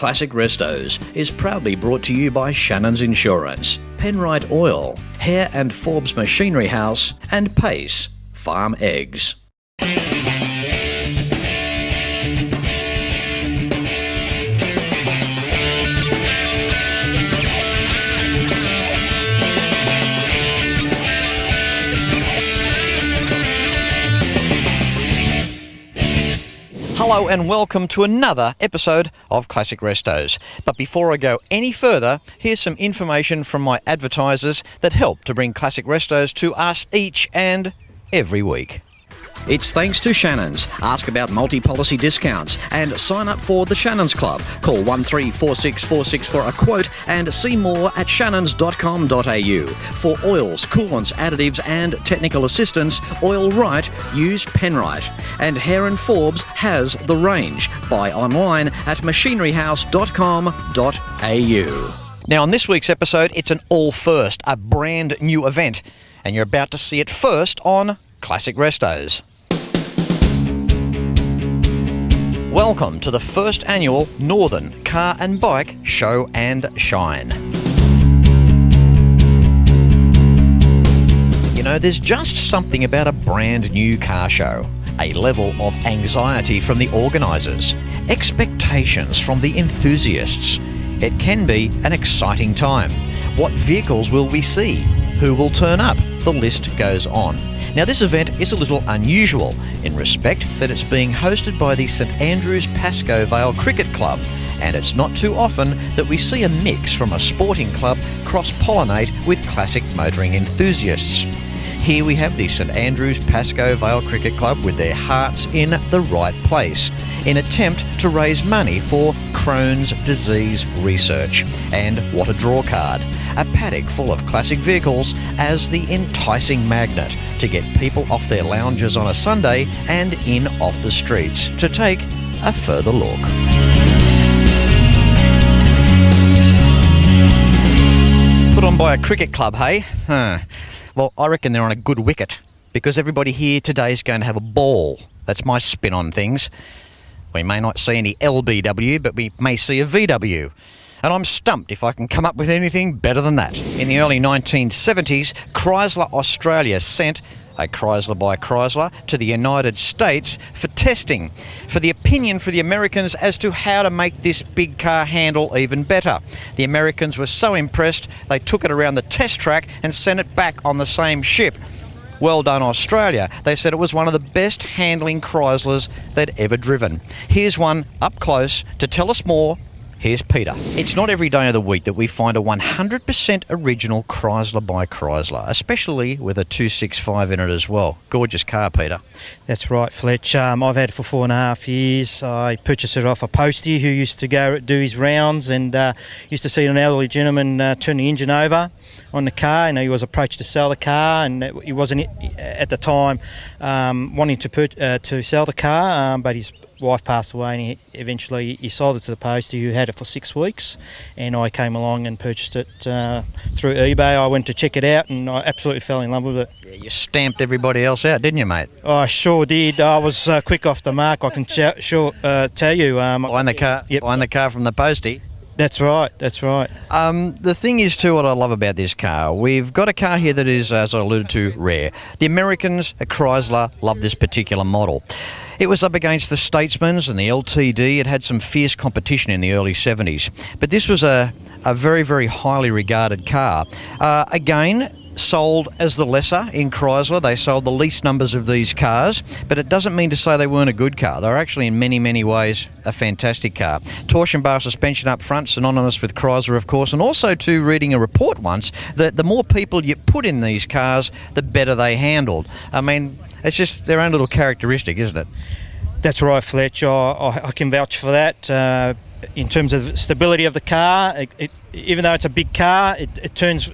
Classic Restos is proudly brought to you by Shannons Insurance, Penrite Oil, Hare and Forbes Machinery House, and Pace Farm Eggs. Hello and welcome to another episode of Classic Restos. But before I go any further, here's some information from my advertisers that help to bring Classic Restos to us each and every week. It's thanks to Shannons. Ask about multi-policy discounts and sign up for the Shannons Club. Call 134646 for a quote and see more at shannons.com.au. For oils, coolants, additives and technical assistance, Oil Right, use Penrite. And Hare and Forbes has the range. Buy online at machineryhouse.com.au. Now on this week's episode, it's an all first, a brand new event. And you're about to see it first on Classic Restos. Welcome to the first annual Northern Car and Bike Show and Shine. You know, there's just something about a brand new car show. A level of anxiety from the organisers, expectations from the enthusiasts. It can be an exciting time. What vehicles will we see? Who will turn up? The list goes on. Now this event is a little unusual in respect that it's being hosted by the St Andrews Pascoe Vale Cricket Club, and it's not too often that we see a mix from a sporting club cross-pollinate with classic motoring enthusiasts. Here we have the St Andrews Pascoe Vale Cricket Club with their hearts in the right place, in attempt to raise money for Crohn's disease research. And what a draw card. A paddock full of classic vehicles as the enticing magnet to get people off their lounges on a Sunday and in off the streets to take a further look. Put on by a cricket club, hey? Well, I reckon they're on a good wicket, because everybody here today is going to have a ball. That's my spin on things. We may not see any LBW, but we may see a VW. And I'm stumped if I can come up with anything better than that. In the early 1970s, Chrysler Australia sent a Chrysler by Chrysler to the United States for testing, for the opinion for the Americans as to how to make this big car handle even better. The Americans were so impressed, they took it around the test track and sent it back on the same ship. Well done, Australia. They said it was one of the best handling Chryslers they'd ever driven. Here's one up close to tell us more. Here's Peter. It's not every day of the week that we find a 100% original Chrysler by Chrysler, especially with a 265 in it as well. Gorgeous car, Peter. That's right, Fletch. I've had it for 4.5 years. I purchased it off a postie who used to go do his rounds and used to see an elderly gentleman turn the engine over on the car, and he was approached to sell the car, and he wasn't at the time wanting to sell the car, but his wife passed away, and he sold it to the postie who had it for 6 weeks, and I came along and purchased it through eBay. I went to check it out and I absolutely fell in love with it. Yeah, you stamped everybody else out, didn't you, mate? I sure did. I was quick off the mark, I can tell you. Buying the car, yep. Buying the car from the postie. That's right. The thing is too, what I love about this car, we've got a car here that is, as I alluded to, rare. The Americans at Chrysler love this particular model. It was up against the Statesmans and the LTD. It had some fierce competition in the early 70s. But this was a very, very highly regarded car. Again, sold as the lesser in Chrysler. They sold the least numbers of these cars, but it doesn't mean to say they weren't a good car. They're actually in many, many ways a fantastic car. Torsion bar suspension up front, synonymous with Chrysler, of course, and also too, reading a report once that the more people you put in these cars, the better they handled. I mean, it's just their own little characteristic, isn't it? That's right, Fletch. I can vouch for that. In terms of stability of the car, even though it's a big car, it turns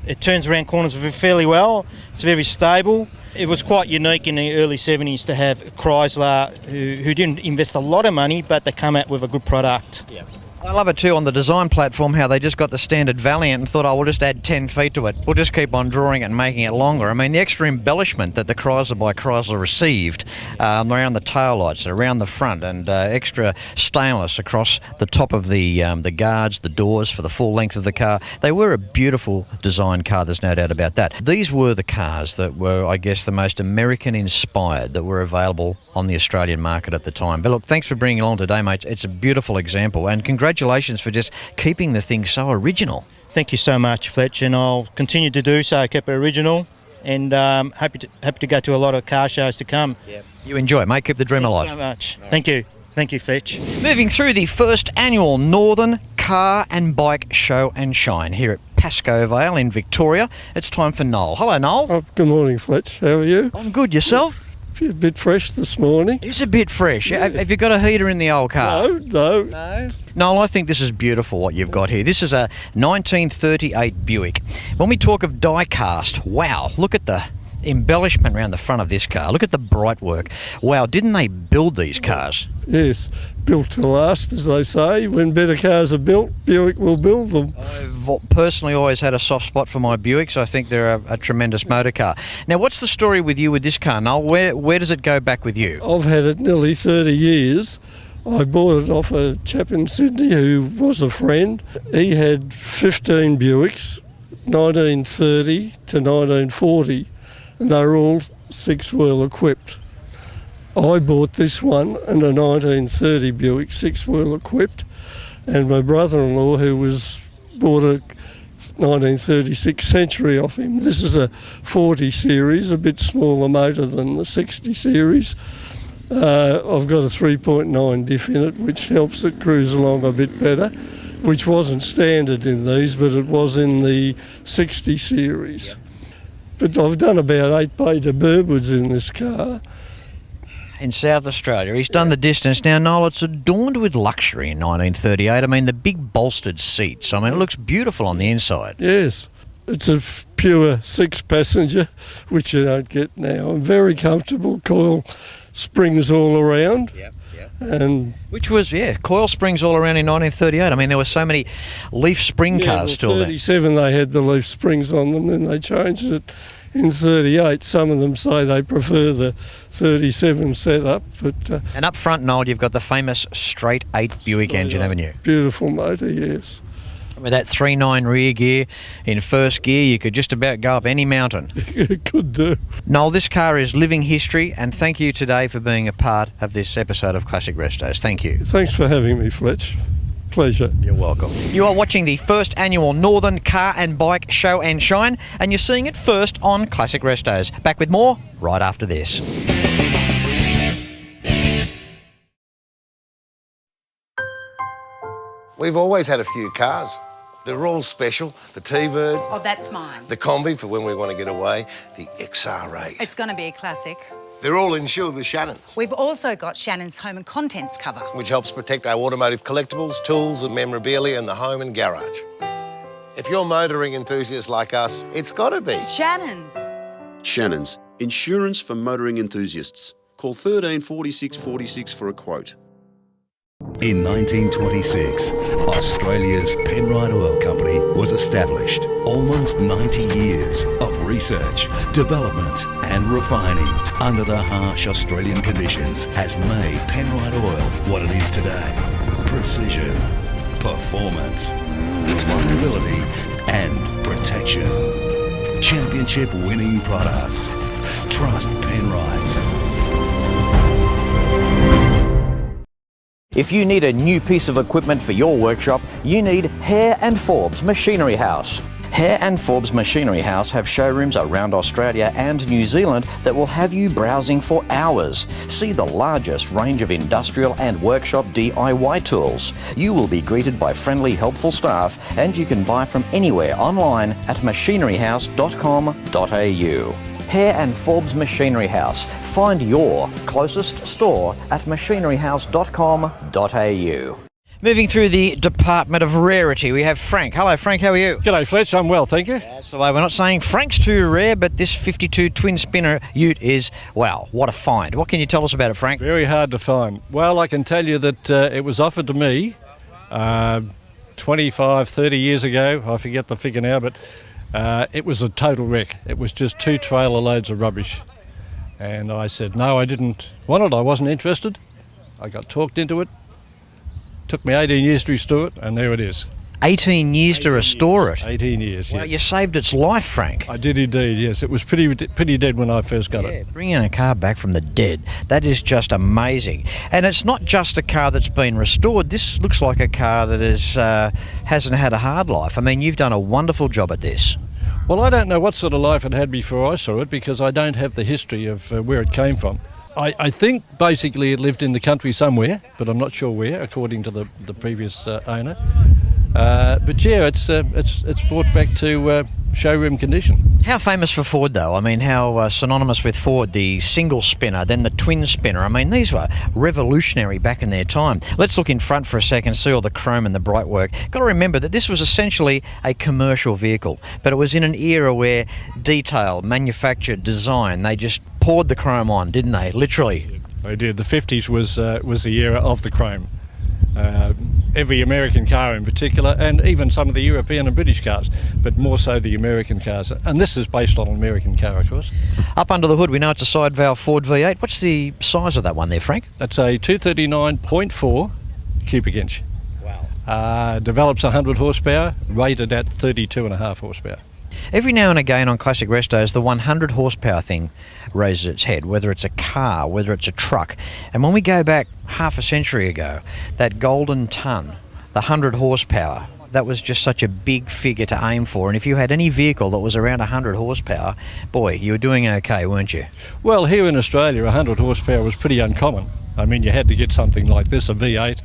around corners fairly well. It's very stable. It was quite unique in the early 70s to have Chrysler, who didn't invest a lot of money, but they come out with a good product. Yeah. I love it too on the design platform how they just got the standard Valiant and thought, oh, we'll just add 10 feet to it. We'll just keep on drawing it and making it longer. I mean, the extra embellishment that the Chrysler by Chrysler received around the taillights, around the front, and extra stainless across the top of the guards, the doors for the full length of the car. They were a beautiful design car, there's no doubt about that. These were the cars that were, I guess, the most American-inspired that were available on the Australian market at the time. But look, thanks for bringing it along today, mate. It's a beautiful example, and congratulations for just keeping the thing so original. Thank you so much, Fletch, and I'll continue to do so. Keep it original, and happy to go to a lot of car shows to come. Yeah. You enjoy it, mate. Keep the dream alive. Thank you so much. Thank you. Thank you, Fletch. Moving through the first annual Northern Car and Bike Show and Shine here at Pascoe Vale in Victoria. It's time for Noel. Hello, Noel. Oh, good morning, Fletch. How are you? I'm good. Yourself? A bit fresh this morning. It's a bit fresh. Yeah. Have you got a heater in the old car? No. Noel, I think this is beautiful what you've got here. This is a 1938 Buick. When we talk of die cast, wow, look at the embellishment around the front of this car. Look at the bright work. Wow, didn't they build these cars? Yes, built to last, as they say. When better cars are built, Buick will build them. I've personally always had a soft spot for my Buicks. I think they're a tremendous motor car. Now, what's the story with you with this car, Noel? Where does it go back with you? I've had it nearly 30 years. I bought it off a chap in Sydney who was a friend. He had 15 Buicks, 1930 to 1940, and they were all six-wheel equipped. I bought this one and a 1930 Buick, six-wheel equipped, and my brother-in-law, who bought a 1936 Century off him. This is a 40 series, a bit smaller motor than the 60 series. I've got a 3.9 diff in it, which helps it cruise along a bit better, which wasn't standard in these, but it was in the 60 series. Yep. But I've done about 8 Beta Burwoods in this car. In South Australia. He's done the distance. Now, Noel, it's adorned with luxury in 1938. I mean, the big bolstered seats. I mean, it looks beautiful on the inside. Yes. It's a pure six-passenger, which you don't get now. And very comfortable. Coil springs all around. Yep. And which was, coil springs all around in 1938. I mean, there were so many leaf spring cars still there. 37 they had the leaf springs on them, then they changed it in 38. Some of them say they prefer the 37 setup. But and up front, Noel, you've got the famous straight 8 Buick engine, haven't you? Beautiful motor, yes. With that 3.9 rear gear in first gear, you could just about go up any mountain. It could do. Noel, this car is living history, and thank you today for being a part of this episode of Classic Restos. Thank you. Thanks for having me, Fletch. Pleasure. You're welcome. You are watching the first annual Northern Car and Bike Show and Shine, and you're seeing it first on Classic Restos. Back with more right after this. We've always had a few cars. They're all special. The T-Bird. Oh, that's mine. The Combi for when we want to get away. The XR8. It's going to be a classic. They're all insured with Shannons, We've also got Shannons home and contents cover. which helps protect our automotive collectibles, tools and memorabilia in the home and garage. If you're motoring enthusiasts like us, it's got to be. Shannons. Shannons, insurance for motoring enthusiasts. Call 13 46 46 for a quote. In 1926, Australia's Penrite Oil Company was established. Almost 90 years of research, development and refining under the harsh Australian conditions has made Penrite Oil what it is today. Precision, performance, reliability and protection. Championship winning products. Trust Penrite. If you need a new piece of equipment for your workshop, you need Hare and Forbes Machinery House. Hare and Forbes Machinery House have showrooms around Australia and New Zealand that will have you browsing for hours. See the largest range of industrial and workshop DIY tools. You will be greeted by friendly, helpful staff, and you can buy from anywhere online at machineryhouse.com.au. Hare and Forbes Machinery House. Find your closest store at machineryhouse.com.au. Moving through the Department of Rarity, we have Frank. Hello, Frank. How are you? G'day, Fletch. I'm well, thank you. That's the way. We're not saying Frank's too rare, but this 52 Twin Spinner Ute is, wow, what a find. What can you tell us about it, Frank? Very hard to find. Well, I can tell you that it was offered to me 25, 30 years ago, I forget the figure now, but it was a total wreck. It was just 2 trailer loads of rubbish. And I said, no, I didn't want it. I wasn't interested. I got talked into it. Took me 18 years to restore it, and there it is. 18 years to restore it? 18 years, Wow, yes. you saved its life, Frank. I did indeed, yes. It was pretty dead when I first got it. Bringing a car back from the dead, that is just amazing. And it's not just a car that's been restored. This looks like a car that hasn't had a hard life. I mean, you've done a wonderful job at this. Well, I don't know what sort of life it had before I saw it because I don't have the history of where it came from. I think basically it lived in the country somewhere, but I'm not sure where, according to the previous owner. But yeah, it's brought back to showroom condition. How famous for Ford, though? I mean, how synonymous with Ford, the single spinner, then the twin spinner. I mean, these were revolutionary back in their time. Let's look in front for a second, see all the chrome and the bright work. Got to remember that this was essentially a commercial vehicle, but it was in an era where detail, manufacture, design, they just poured the chrome on, didn't they? Literally. They did. The 50s was the era of the chrome. Every American car in particular, and even some of the European and British cars, but more so the American cars. And this is based on an American car, of course. Up under the hood, we know it's a side valve Ford V8. What's the size of that one there, Frank? That's a 239.4 cubic inch. Wow. Develops 100 horsepower, rated at 32.5 horsepower. Every now and again on Classic Restos, the 100 horsepower thing raises its head, whether it's a car, whether it's a truck. And when we go back half a century ago, that golden ton, the 100 horsepower, that was just such a big figure to aim for. And if you had any vehicle that was around 100 horsepower, boy, you were doing okay, weren't you? Well, here in Australia, 100 horsepower was pretty uncommon. I mean, you had to get something like this, a V8.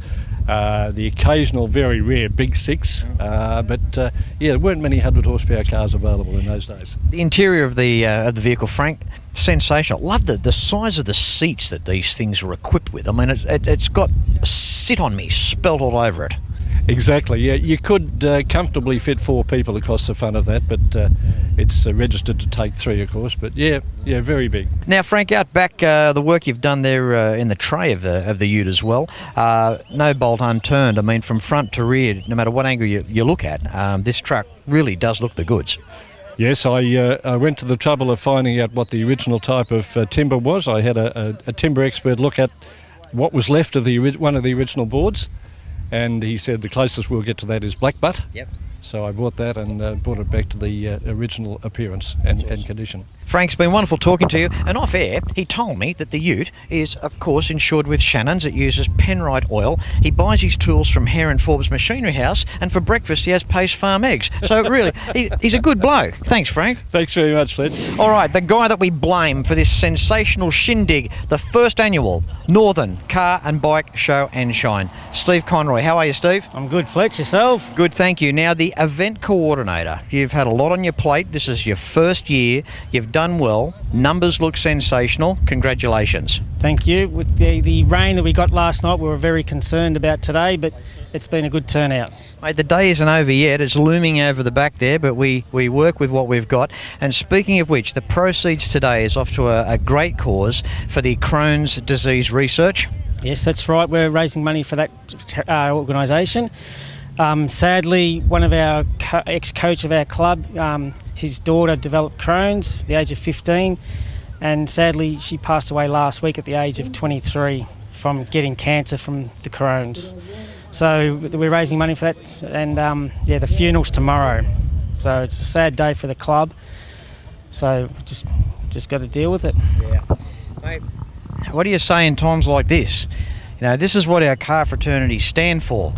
The occasional, very rare Big 6, but there weren't many 100 horsepower cars available in those days. The interior of the vehicle, Frank, sensational. Love the size of the seats that these things are equipped with. I mean, it's got "sit on me" spelt all over it. Exactly, yeah. You could comfortably fit 4 people across the front of that, but it's registered to take 3, of course. But yeah, very big. Now, Frank, out back, the work you've done there in the tray of the Ute as well, no bolt unturned. I mean, from front to rear, no matter what angle you look at, this truck really does look the goods. Yes, I went to the trouble of finding out what the original type of timber was. I had a timber expert look at what was left of one of the original boards. And he said the closest we'll get to that is black butt. Yep. So I bought that and brought it back to the original appearance and condition. Frank's been wonderful talking to you. And off air, he told me that the Ute is, of course, insured with Shannons. It uses Penrite oil. He buys his tools from Hare and Forbes Machinery House, and for breakfast he has Pace Farm eggs. So really, he's a good bloke. Thanks, Frank. Thanks very much, Fletch. All right, the guy that we blame for this sensational shindig, the first annual Northern Car and Bike Show and Shine, Steve Conroy. How are you, Steve? I'm good, Fletch. Yourself? Good, thank you. Now, the event coordinator. You've had a lot on your plate. This is your first year. You've done well. Numbers look sensational. Congratulations. Thank you. With the rain that we got last night, we were very concerned about today, but it's been a good turnout. Mate, the day isn't over yet. It's looming over the back there, but we work with what we've got. And speaking of which, the proceeds today is off to a great cause for the Crohn's disease research. Yes, that's right. We're raising money for that organisation. Sadly, one of our ex-coach of our club, his daughter developed Crohn's at the age of 15, and sadly she passed away last week at the age of 23 from getting cancer from the Crohn's. So we're raising money for that, and the funeral's tomorrow. So it's a sad day for the club. So just got to deal with it. Yeah. Mate, what do you say in times like this? You know, this is what our car fraternities stand for.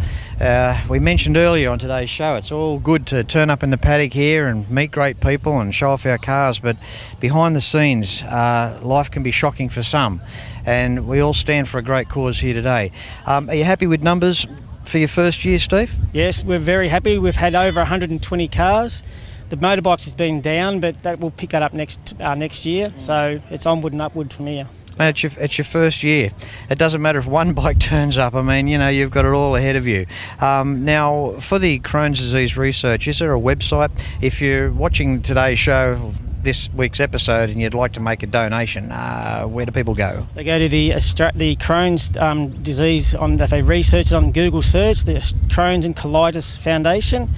We mentioned earlier on today's show, it's all good to turn up in the paddock here and meet great people and show off our cars, but behind the scenes, life can be shocking for some, and we all stand for a great cause here today. Are you happy with numbers for your first year, Steve? Yes, we're very happy. We've had over 120 cars. The motorbikes has been down, but that will pick that up next year, so it's onward and upward from here. Mate, it's your first year. It doesn't matter if one bike turns up. I mean, you know, you've got it all ahead of you. Now, for the Crohn's disease research, is there a website? If you're watching today's show this week's episode and you'd like to make a donation, where do people go? They go to the Crohn's disease, if they research it on Google search, the Crohn's and Colitis Foundation,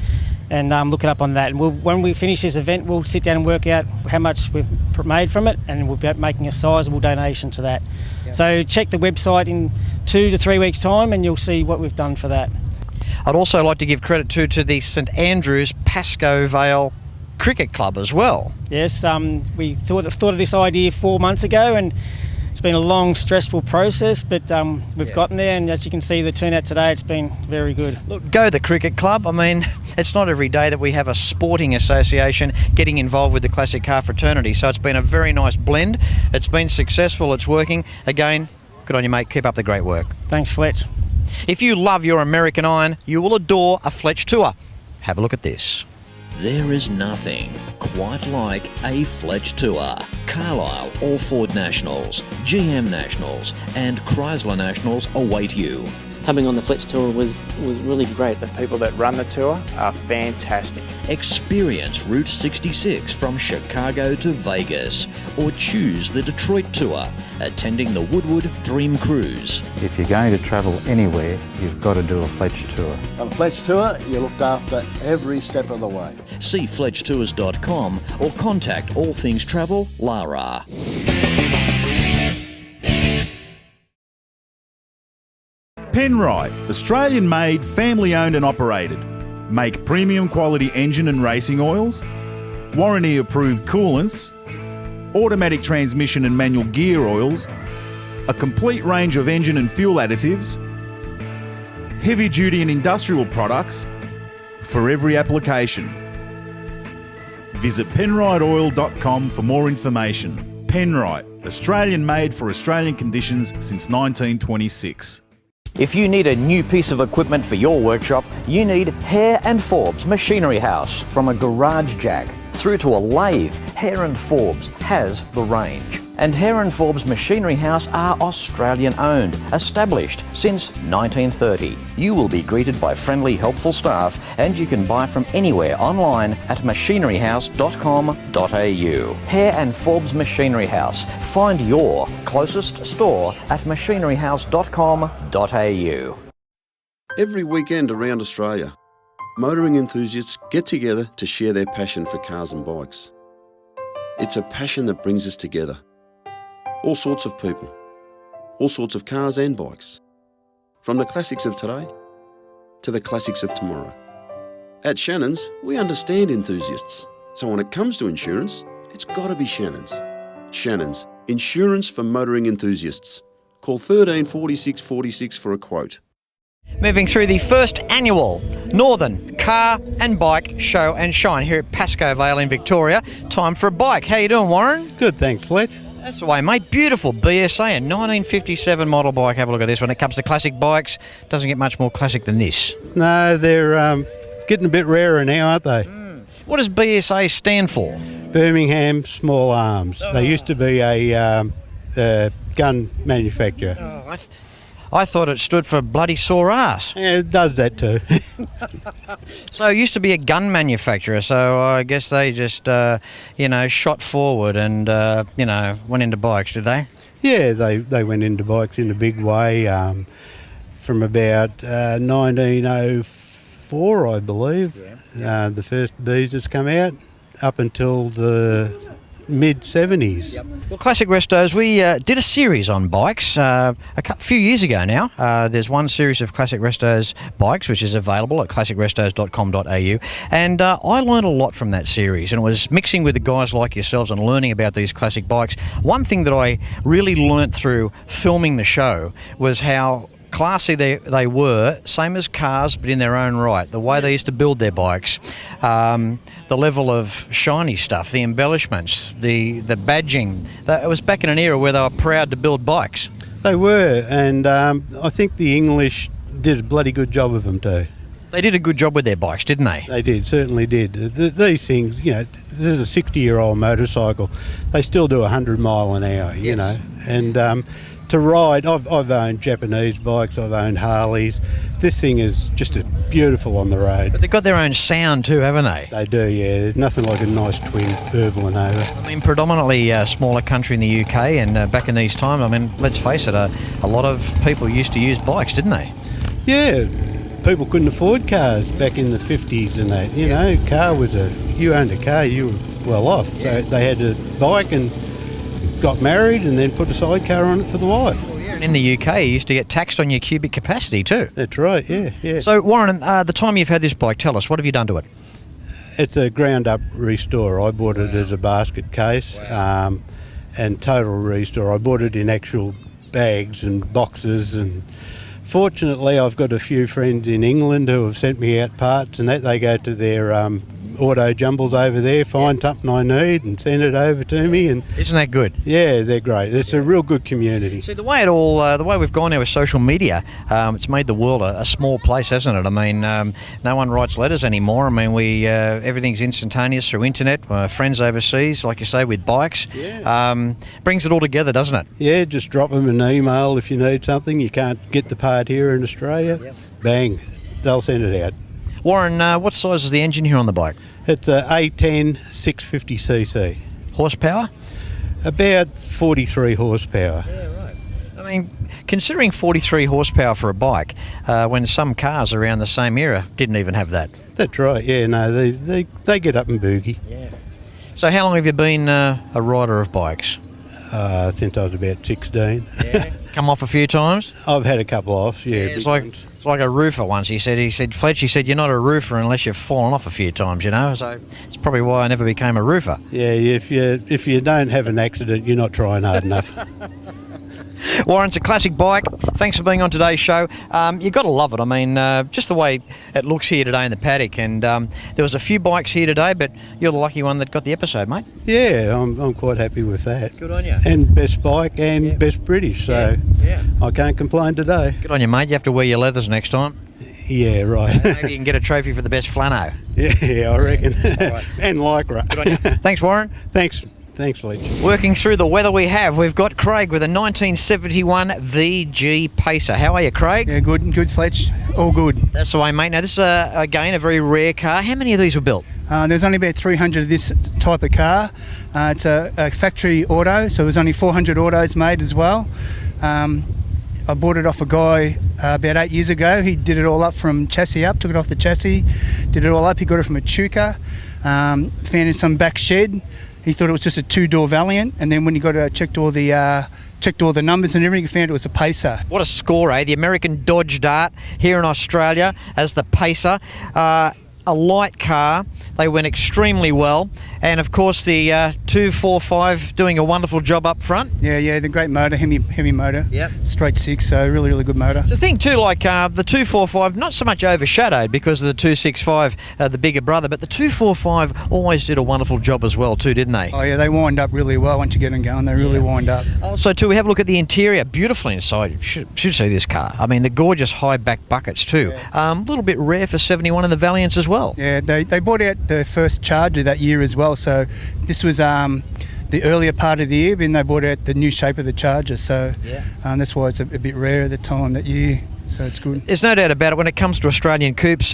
and look it up on that. And when we finish this event, we'll sit down and work out how much we've made from it, and we'll be making a sizable donation to that. Yep. So check the website in 2 to 3 weeks' time and you'll see what we've done for that. I'd also like to give credit to the St Andrews Pascoe Vale Cricket Club as well. Yes, we thought of this idea 4 months ago, and it's been a long, stressful process, but we've gotten there, and as you can see, the turnout today, it's been very good. Look, go the cricket club. I mean, it's not every day that we have a sporting association getting involved with the classic car fraternity, so it's been a very nice blend. It's been successful, it's working. Again, good on you, mate. Keep up the great work. Thanks, Fletch. If you love your American iron, you will adore a Fletch tour. Have a look at this. There is nothing quite like a Fletch tour. Carlisle or Ford Nationals, GM Nationals and Chrysler Nationals await you. Coming on the Fletch tour was really great. The people that run the tour are fantastic. Experience Route 66 from Chicago to Vegas, or choose the Detroit tour, attending the Woodward Dream Cruise. If you're going to travel anywhere, you've got to do a Fletch tour. On a Fletch tour, you're looked after every step of the way. See fletchtours.com or contact All Things Travel, Lara. Penrite, Australian-made, family-owned and operated. Make premium quality engine and racing oils, warranty-approved coolants, automatic transmission and manual gear oils, a complete range of engine and fuel additives, heavy-duty and industrial products for every application. Visit penriteoil.com for more information. Penrite, Australian-made for Australian conditions since 1926. If you need a new piece of equipment for your workshop, you need Hare and Forbes Machinery House. From a garage jack through to a lathe, Hare and Forbes has the range. And Hare and Forbes Machinery House are Australian owned, established since 1930. You will be greeted by friendly, helpful staff, and you can buy from anywhere online at machineryhouse.com.au. Hare and Forbes Machinery House. Find your closest store at machineryhouse.com.au. Every weekend around Australia, motoring enthusiasts get together to share their passion for cars and bikes. It's a passion that brings us together. All sorts of people, all sorts of cars and bikes, from the classics of today to the classics of tomorrow. At Shannons, we understand enthusiasts, so when it comes to insurance, it's got to be Shannons. Shannons, insurance for motoring enthusiasts. Call 13 46 46 for a quote. Moving through the first annual Northern Car and Bike Show and Shine here at Pascoe Vale in Victoria. Time for a bike. How you doing, Warren? Good, thanks, Fletch. That's the way, mate. Beautiful BSA, a 1957 model bike. Have a look at this. When it comes to classic bikes, doesn't get much more classic than this. No, they're getting a bit rarer now, aren't they? What does BSA stand for? Birmingham Small Arms. They used to be a gun manufacturer. Oh, I thought it stood for bloody sore ass. Yeah, it does that too. So it used to be a gun manufacturer, so I guess they just, shot forward and, went into bikes, did they? Yeah, they went into bikes in a big way from about 1904, I believe. Yeah. The first Beezers come out up until the mid-70s. Yep. Well, Classic Restos, we did a series on bikes a few years ago now. There's one series of Classic Restos bikes which is available at classicrestos.com.au, and I learned a lot from that series, and it was mixing with the guys like yourselves and learning about these classic bikes. One thing that I really learnt through filming the show was how classy they were, same as cars but in their own right. The way they used to build their bikes, the level of shiny stuff, the embellishments, the badging. It was back in an era where they were proud to build bikes. They were, and I think the English did a bloody good job of them too. They did a good job with their bikes, didn't they? They did, certainly did. These things, this is a 60-year-old motorcycle. They still do 100 mile an hour, you know. And to ride, I've owned Japanese bikes, I've owned Harleys. this thing is just beautiful on the road. But they've got their own sound too, haven't they? They do, yeah. There's nothing like a nice twin Herbal and Nova. I mean, predominantly a smaller country in the UK, and back in these times, I mean, let's face it, a lot of people used to use bikes, didn't they? Yeah, people couldn't afford cars back in the 50s and that. You know, you owned a car, you were well off. So they had a bike and got married and then put a sidecar on it for the wife. And in the UK, you used to get taxed on your cubic capacity too. That's right, yeah. So, Warren, the time you've had this bike, tell us, what have you done to it? It's a ground-up restore. I bought it as a basket case and total restore. I bought it in actual bags and boxes, and fortunately I've got a few friends in England who have sent me out parts, and that they go to their auto jumbles over there, find something I need and send it over to me. And isn't that good? Yeah, they're great. It's a real good community. See, the way we've gone now with social media, it's made the world a small place, hasn't it? I mean, no one writes letters anymore. I mean, everything's instantaneous through internet. Friends overseas, like you say, with bikes. Yeah. Brings it all together, doesn't it? Yeah, just drop them an email if you need something. You can't get the part here in Australia. Yep. Bang, they'll send it out. Warren, what size is the engine here on the bike? It's a A10 650cc. Horsepower? About 43 horsepower. Yeah, right. I mean, considering 43 horsepower for a bike, when some cars around the same era didn't even have that. That's right, yeah, no, they get up and boogie. Yeah. So how long have you been a rider of bikes? Since I was about 16. Yeah. Come off a few times? I've had a couple off, yeah. It's like a roofer once. He said, Fletch, you're not a roofer unless you've fallen off a few times, you know. So it's probably why I never became a roofer. Yeah, if you don't have an accident, you're not trying hard enough. Warren, it's a classic bike. Thanks for being on today's show. You've got to love it. I mean, just the way it looks here today in the paddock. And there was a few bikes here today, but you're the lucky one that got the episode, mate. Yeah, I'm quite happy with that. Good on you. And best bike and best British, so I can't complain today. Good on you, mate. You have to wear your leathers next time. Yeah, right. Maybe you can get a trophy for the best flano. Yeah, I reckon. Right. And lycra. Good on you. Thanks, Warren. Thanks, Fletch. Working through the weather we've got Craig with a 1971 VG Pacer. How are you, Craig? Yeah, good, Fletch. All good. That's the way, mate. Now, this is, again, a very rare car. How many of these were built? There's only about 300 of this type of car. It's a factory auto, so there's only 400 autos made as well. I bought it off a guy about 8 years ago. He did it all up from chassis up, took it off the chassis, did it all up. He got it from a Chuka, found it in some back shed. He thought it was just a two-door Valiant, and then when he got it, checked all the numbers and everything, he found it was a Pacer. What a score, eh? The American Dodge Dart here in Australia as the Pacer. A light car. They went extremely well. And, of course, the 245 doing a wonderful job up front. Yeah, the great motor, heavy motor. Yep. Straight six, so really, really good motor. It's the thing, too, like the 245, not so much overshadowed because of the 265, the bigger brother, but the 245 always did a wonderful job as well, too, didn't they? Oh, yeah, they wind up really well once you get them going. They really wind up. Also, too, we have a look at the interior. Beautiful inside. You should see this car. I mean, the gorgeous high back buckets, too. A little bit rare for 71 in the Valiants as well. Yeah, they brought out the first Charger that year as well, so this was the earlier part of the year, and they brought out the new shape of the Charger, so that's why it's a bit rare at the time that year. So it's good. There's no doubt about it. When it comes to Australian coupes,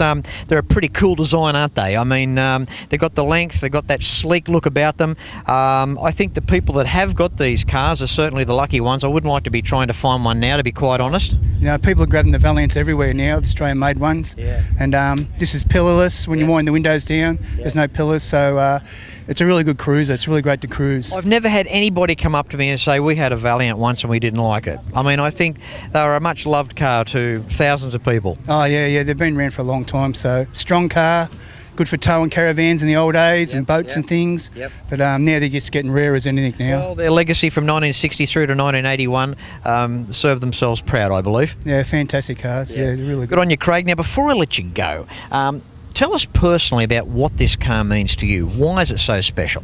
they're a pretty cool design, aren't they? I mean, they've got the length, they've got that sleek look about them. I think the people that have got these cars are certainly the lucky ones. I wouldn't like to be trying to find one now, to be quite honest. You know, people are grabbing the Valiants everywhere now, the Australian-made ones. Yeah. And this is pillarless. When you wind the windows down, there's no pillars, so it's a really good cruiser. It's really great to cruise. I've never had anybody come up to me and say, we had a Valiant once and we didn't like it. I mean, I think they were a much loved car to thousands of people. Oh, yeah, they've been around for a long time, so strong car, good for towing caravans in the old days and boats and things. Yep. But now they're just getting rare as anything now. Well, their legacy from 1963 to 1981 served themselves proud, I believe. Yeah, fantastic cars. Yeah, really good. Good on you, Craig. Now, before I let you go, tell us personally about what this car means to you. Why is it so special?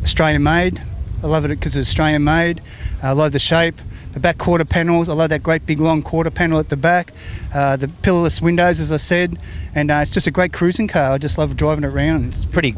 Australian made. I love it because it's Australian made. I love the shape. The back quarter panels, I love that great big long quarter panel at the back. The pillarless windows, as I said, and it's just a great cruising car. I just love driving it around. It's pretty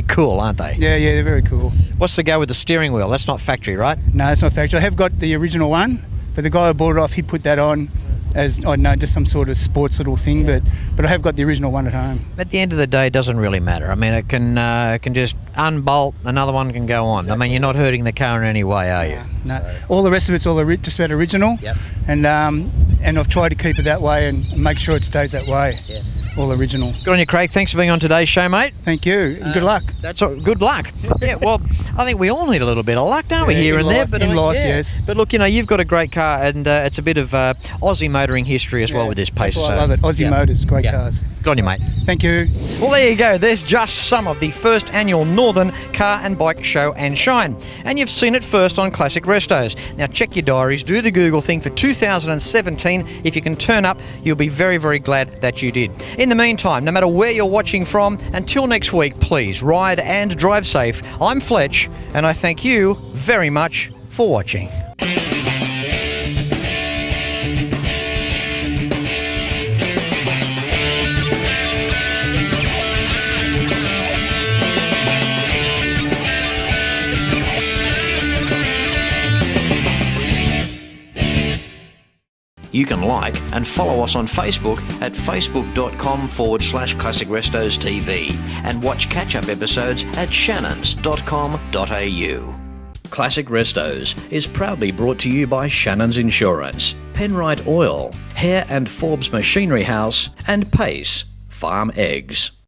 cool, aren't they? Yeah, they're very cool. What's the go with the steering wheel? That's not factory, right? No, it's not factory. I have got the original one, but the guy who bought it off, he put that on as, I don't know, just some sort of sports little thing, but I have got the original one at home. At the end of the day, it doesn't really matter. I mean, it can just unbolt, another one can go on. Exactly. I mean, you're not hurting the car in any way, are you? No. All the rest of it's all just about original. Yep. And I've tried to keep it that way and make sure it stays that way. Yeah. All original. Good on you, Craig. Thanks for being on today's show, mate. Thank you. And good luck. That's all, good luck. Yeah, well, I think we all need a little bit of luck, don't we, here and life, there? But in life, yes. But look, you've got a great car, and it's a bit of Aussie motoring history as well with this Pacer. That's why I love it. Aussie Motors, great cars. Good on you, mate. Thank you. Well, there you go. There's just some of the first annual Northern Car and Bike Show and Shine. And you've seen it first on Classic Restos. Now, check your diaries, do the Google thing for 2017. If you can turn up, you'll be very, very glad that you did. In the meantime, no matter where you're watching from, until next week, please ride and drive safe. I'm Fletch, and I thank you very much for watching. You can like and follow us on Facebook at facebook.com/Classic Restos TV and watch catch-up episodes at shannons.com.au. Classic Restos is proudly brought to you by Shannons Insurance, Penrite Oil, Hare and Forbes Machinery House, and Pace Farm Eggs.